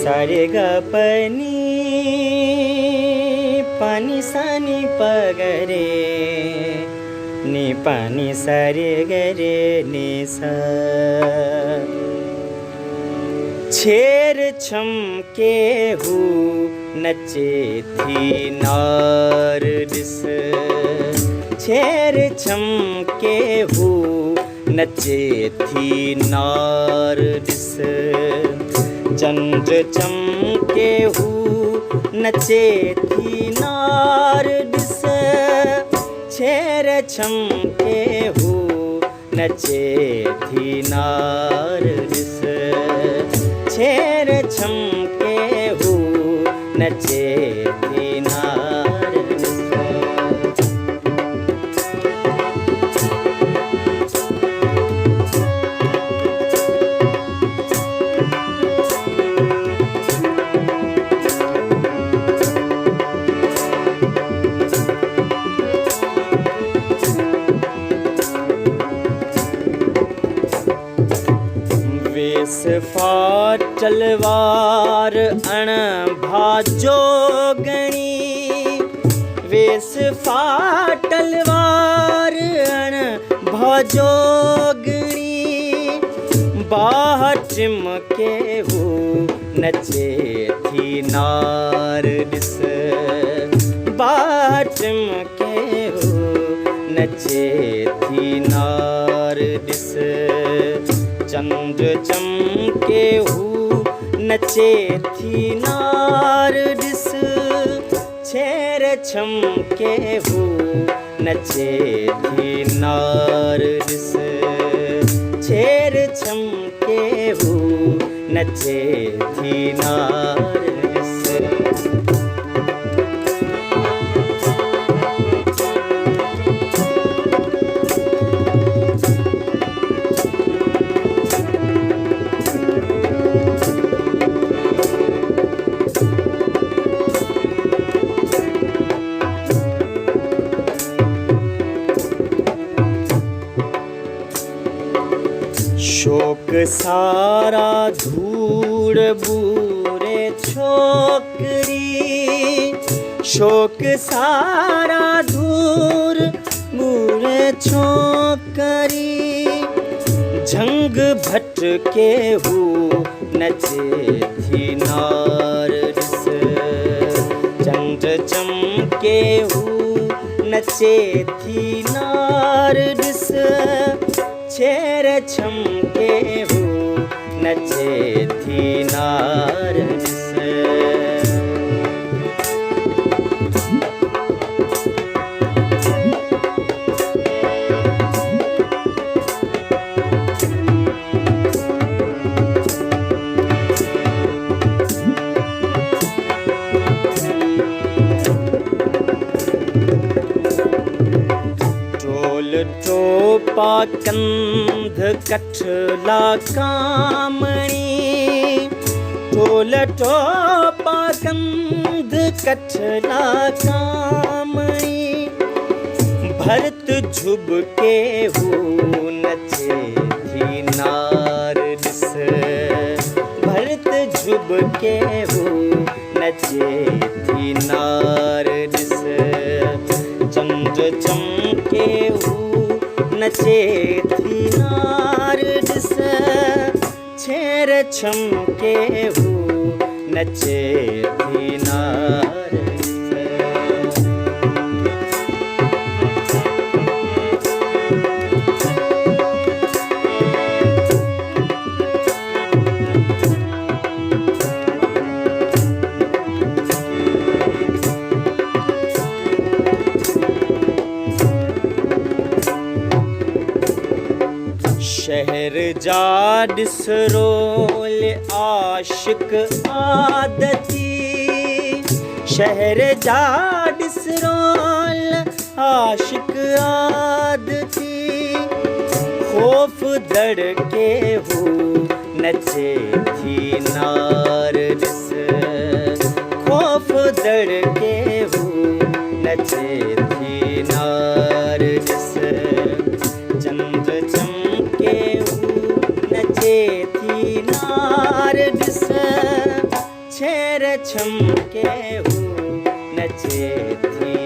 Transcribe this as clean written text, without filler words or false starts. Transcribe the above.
सारे ग पनी पानी सानी पगरे नी पानी सारे गरे नी सा छेर छमके हु नचे थी नार दिस छेर छमके हु नचे थी नार दिस चंद्र चमके हु नचे थी नार दिस छेर छमके हु नचे थी नार दिस छेर छमके हु नचे थी नार दिस वेस फाटलवार अण भाजोगणी वेस फाटलवार अण भाजोगणी बाह चिमके हु नचे थी नार दिस बाह चिमके हु नचे थी नार दिस चंद्र चमके हु नचे थी नार दिस छेर छमके हु नचे थी नार दिस छेर छमके हु नचे थी नार दिस शोक सारा धूड़ बूरे छोकरी शोक सारा धूर बूरे छोकरी झंग भटके हु नचे थी नार दिस चंद्र चमके हु नचे थी नार दिस छेर छमके हु नचे थी नार दिस टोपा कंध कठला कामणी टोल टोपा कंध कठला कामणी भरत झुबके हु नचे थी नार दिस भरत झुबके हु नचे थी नार दिस चंद्र चमके हु नचे थी नार दिस छेर छमके हु नचे थी नार दिस शहर जाडिस रोल आशिक आदती शहर जाडिस रोल आशिक आदती खौफ धड़के हु नचे थी नार दिस खौफ धड़के हु नचे थी नार दिस चंद्र नचे थी नार ॾिस छेर छमके हू नचे थी